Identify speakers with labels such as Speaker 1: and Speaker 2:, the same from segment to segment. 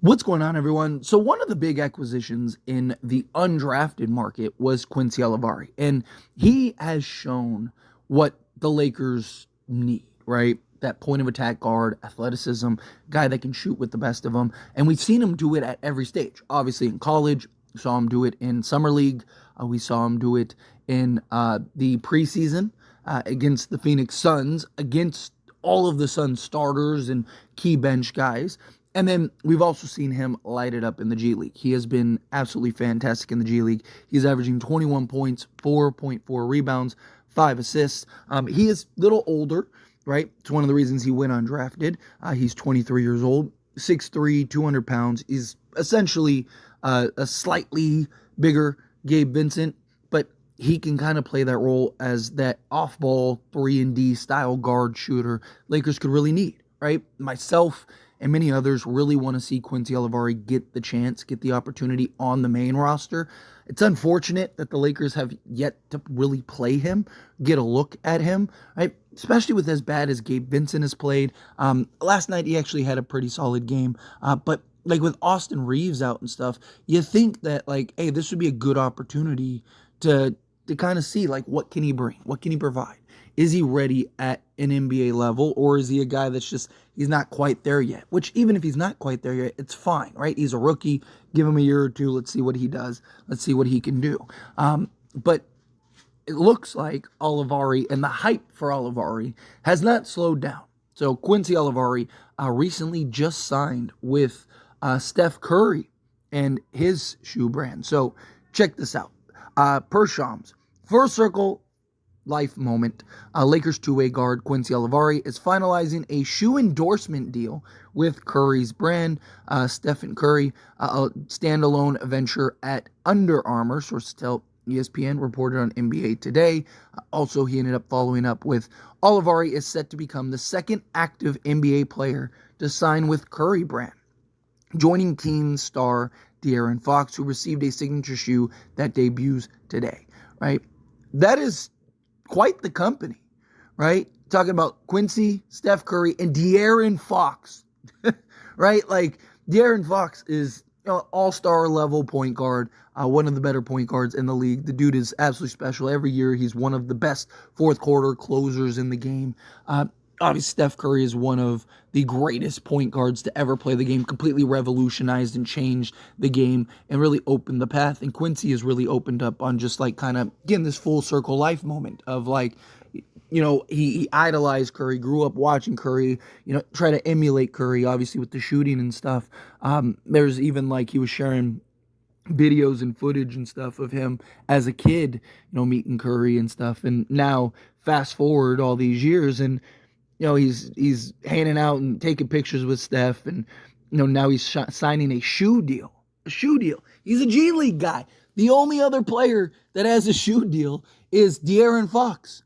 Speaker 1: What's going on, everyone? So, one of the big acquisitions in the undrafted market was Quincy Olivari, and he has shown what the Lakers need, right? That point of attack guard, athleticism, guy that can shoot with the best of them. And we've seen him do it at every stage. Obviously, in college, we saw him do it in Summer League, we saw him do it in the preseason against the Phoenix Suns, against all of the Suns starters and key bench guys. And then we've also seen him light it up in the G League. He has been absolutely fantastic in the G League. He's averaging 21 points, 4.4 rebounds, 5 assists. He is a little older, right? It's one of the reasons he went undrafted. He's 23 years old, 6'3", 200 pounds. He's essentially a slightly bigger Gabe Vincent, but he can kind of play that role as that off-ball 3-and-D style guard shooter Lakers could really need, right? Myself and many others really want to see Quincy Olivari get the chance, get the opportunity on the main roster. It's unfortunate that the Lakers have yet to really play him, get a look at him, right? Especially with as bad as Gabe Vincent has played. Last night he actually had a pretty solid game, but like with Austin Reeves out and stuff, you think that like, hey, this would be a good opportunity to kind of see like what can he bring, what can he provide. Is he ready at an NBA level, or is he a guy that's just, he's not quite there yet? Which, even if he's not quite there yet, it's fine, right? He's a rookie. Give him a year or two. Let's see what he does. Let's see what he can do. But it looks like Olivari and the hype for Olivari has not slowed down. So Quincy Olivari recently just signed with Steph Curry and his shoe brand. So check this out. Per Shams, First Circle life moment. Lakers two-way guard Quincy Olivari is finalizing a shoe endorsement deal with Curry's brand, Steph and Curry, a standalone venture at Under Armour. Sources tell ESPN, reported on NBA Today. Also, he ended up following up with Olivari is set to become the second active NBA player to sign with Curry brand, joining Kings star De'Aaron Fox, who received a signature shoe that debuts today, right? That is quite the company, right? Talking about Quincy, Steph Curry, and De'Aaron Fox, right? Like, De'Aaron Fox is all-star level point guard, one of the better point guards in the league. The dude is absolutely special. Every year, he's one of the best fourth quarter closers in the game. Obviously, Steph Curry is one of the greatest point guards to ever play the game, completely revolutionized and changed the game and really opened the path. And Quincy has really opened up on just like kind of getting this full circle life moment of like, he idolized Curry, grew up watching Curry, try to emulate Curry, obviously with the shooting and stuff. There's even like he was sharing videos and footage and stuff of him as a kid, meeting Curry and stuff. And now fast forward all these years and, he's hanging out and taking pictures with Steph, and now he's signing a shoe deal. A shoe deal. He's a G League guy. The only other player that has a shoe deal is De'Aaron Fox,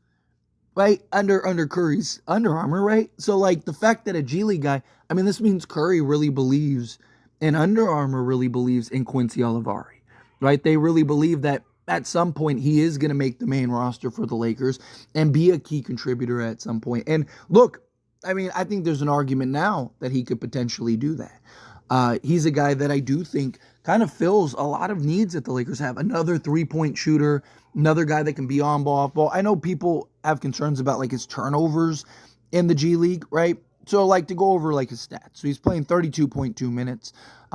Speaker 1: right? Under Curry's Under Armour, right? So like the fact that a G League guy, this means Curry really believes, and Under Armour really believes in Quincy Olivari, right? They really believe that at some point he is going to make the main roster for the Lakers and be a key contributor at some point. And look, I think there's an argument now that he could potentially do that. He's a guy that I do think kind of fills a lot of needs that the Lakers have. Another three-point shooter, another guy that can be on ball, off ball. I know people have concerns about like his turnovers in the G League, right? So like to go over like his stats. So he's playing 32.2 minutes.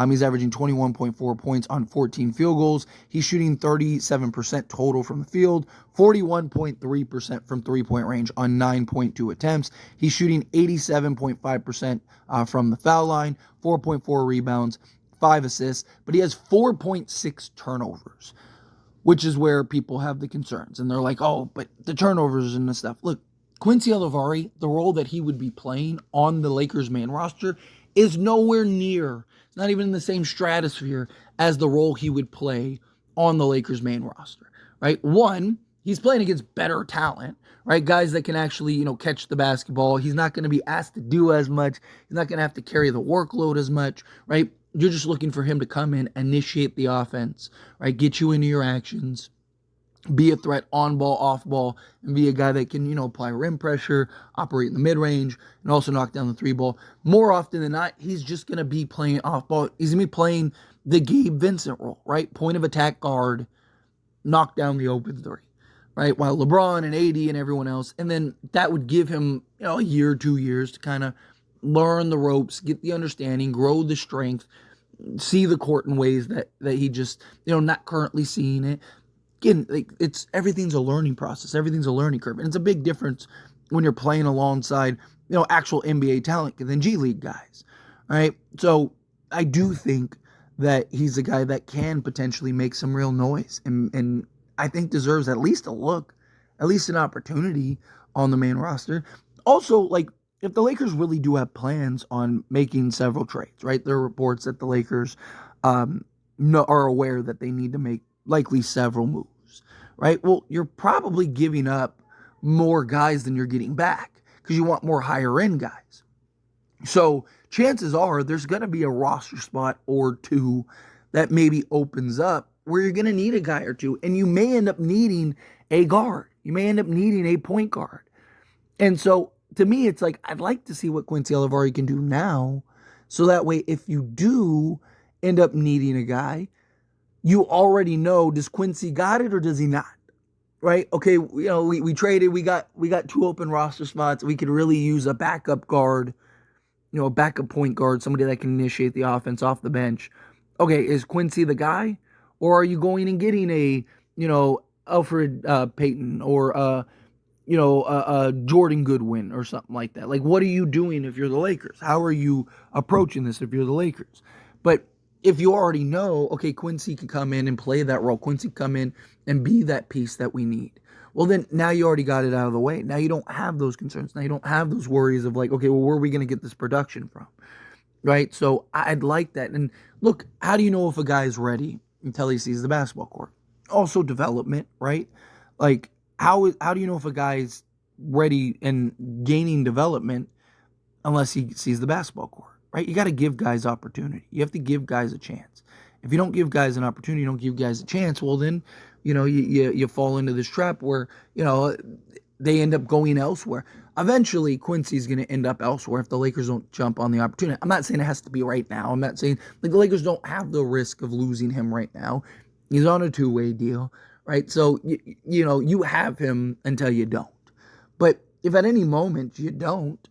Speaker 1: He's averaging 21.4 points on 14 field goals. He's shooting 37% total from the field, 41.3% from three-point range on 9.2 attempts. He's shooting 87.5% from the foul line, 4.4 rebounds, 5 assists, but he has 4.6 turnovers, which is where people have the concerns. And they're like, oh, but the turnovers and the stuff. Look, Quincy Olivari, the role that he would be playing on the Lakers main roster is nowhere near, it's not even in the same stratosphere as the role he would play on the Lakers main roster, right? One, he's playing against better talent, right? Guys that can actually, catch the basketball. He's not going to be asked to do as much. He's not going to have to carry the workload as much, right? You're just looking for him to come in, initiate the offense, right? Get you into your actions, be a threat on ball, off ball, and be a guy that can, apply rim pressure, operate in the mid range, and also knock down the three ball. More often than not, he's just going to be playing off ball. He's going to be playing the Gabe Vincent role, right? Point of attack guard, knock down the open three, right? While LeBron and AD and everyone else, and then that would give him, a year, 2 years to kind of learn the ropes, get the understanding, grow the strength, see the court in ways that he just, not currently seeing it. Again, it's everything's a learning process. Everything's a learning curve. And it's a big difference when you're playing alongside, actual NBA talent than G League guys, right? So I do think that he's a guy that can potentially make some real noise and I think deserves at least a look, at least an opportunity on the main roster. Also, if the Lakers really do have plans on making several trades, right? There are reports that the Lakers are aware that they need to make likely several moves, right? Well, you're probably giving up more guys than you're getting back because you want more higher end guys. So chances are there's going to be a roster spot or two that maybe opens up where you're going to need a guy or two, and you may end up needing a guard. You may end up needing a point guard. And so to me, it's like, I'd like to see what Quincy Olivari can do now. So that way, if you do end up needing a guy, you already know, does Quincy got it or does he not? Right? Okay, we traded, we got 2 open roster spots. We could really use a backup guard, a backup point guard, somebody that can initiate the offense off the bench. Okay, is Quincy the guy? Or are you going and getting a, Alfred Payton or Jordan Goodwin or something like that? Like, what are you doing if you're the Lakers? How are you approaching this if you're the Lakers? But if you already know, okay, Quincy can come in and play that role, Quincy can come in and be that piece that we need, well, then now you already got it out of the way. Now you don't have those concerns. Now you don't have those worries of like, okay, well, where are we going to get this production from? Right? So I'd like that. And look, how do you know if a guy's ready until he sees the basketball court? Also development, right? Like, how do you know if a guy's ready and gaining development unless he sees the basketball court, right? You got to give guys opportunity. You have to give guys a chance. If you don't give guys an opportunity, you don't give guys a chance, well then, you fall into this trap where, they end up going elsewhere. Eventually, Quincy's going to end up elsewhere if the Lakers don't jump on the opportunity. I'm not saying it has to be right now. I'm not saying the Lakers don't have the risk of losing him right now. He's on a 2-way deal, right? So, you have him until you don't. But if at any moment you don't,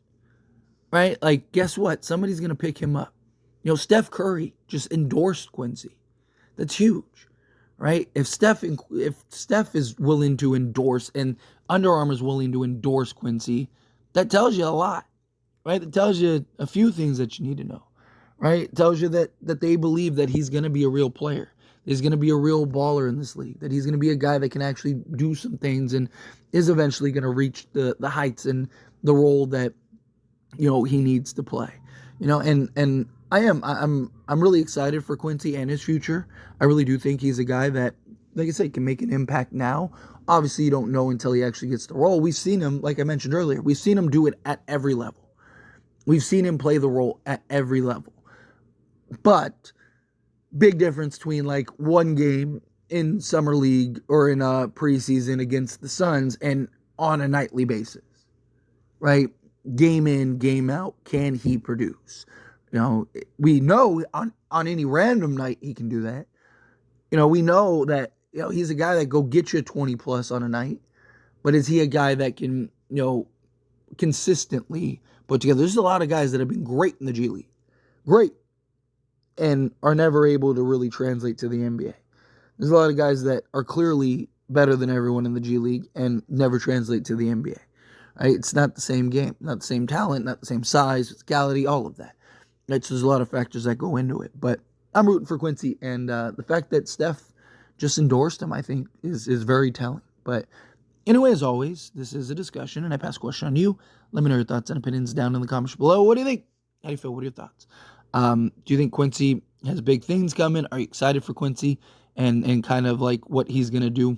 Speaker 1: right? Like, guess what? Somebody's going to pick him up. Steph Curry just endorsed Quincy. That's huge, right? If Steph is willing to endorse and Under Armour is willing to endorse Quincy, that tells you a lot, right? It tells you a few things that you need to know, right? It tells you that they believe that he's going to be a real player. He's going to be a real baller in this league, that he's going to be a guy that can actually do some things and is eventually going to reach the heights and the role that, he needs to play, and I'm really excited for Quincy and his future. I really do think he's a guy that, like I said, can make an impact now. Obviously, you don't know until he actually gets the role. We've seen him, like I mentioned earlier, we've seen him do it at every level. We've seen him play the role at every level. But big difference between like one game in summer league or in a preseason against the Suns and on a nightly basis, right? Game in, game out, can he produce? We know on any random night he can do that. We know that, he's a guy that go get you 20 plus on a night, but is he a guy that can, consistently put together? There's a lot of guys that have been great in the G League, great, and are never able to really translate to the NBA. There's a lot of guys that are clearly better than everyone in the G League and never translate to the NBA. Right? It's not the same game, not the same talent, not the same size, physicality, all of that. Right? So there's a lot of factors that go into it. But I'm rooting for Quincy, and the fact that Steph just endorsed him, I think, is very telling. But anyway, as always, this is a discussion, and I pass a question on you. Let me know your thoughts and opinions down in the comments below. What do you think? How do you feel? What are your thoughts? Do you think Quincy has big things coming? Are you excited for Quincy and kind of like what he's going to do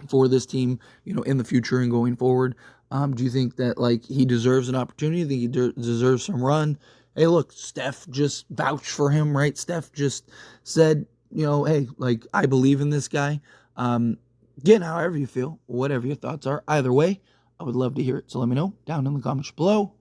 Speaker 1: for this team, in the future and going forward? Do you think that like he deserves an opportunity? Do you think he deserves some run? Hey, look, Steph just vouched for him, right? Steph just said, hey, like, I believe in this guy. Again, however you feel, whatever your thoughts are, either way, I would love to hear it. So let me know down in the comments below.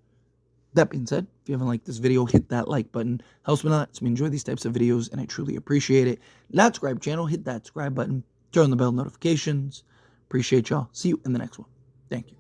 Speaker 1: That being said, if you haven't liked this video, hit that like button. Helps me a lot. So we enjoy these types of videos, and I truly appreciate it. Not subscribe channel, hit that subscribe button. Turn on the bell notifications. Appreciate y'all. See you in the next one. Thank you.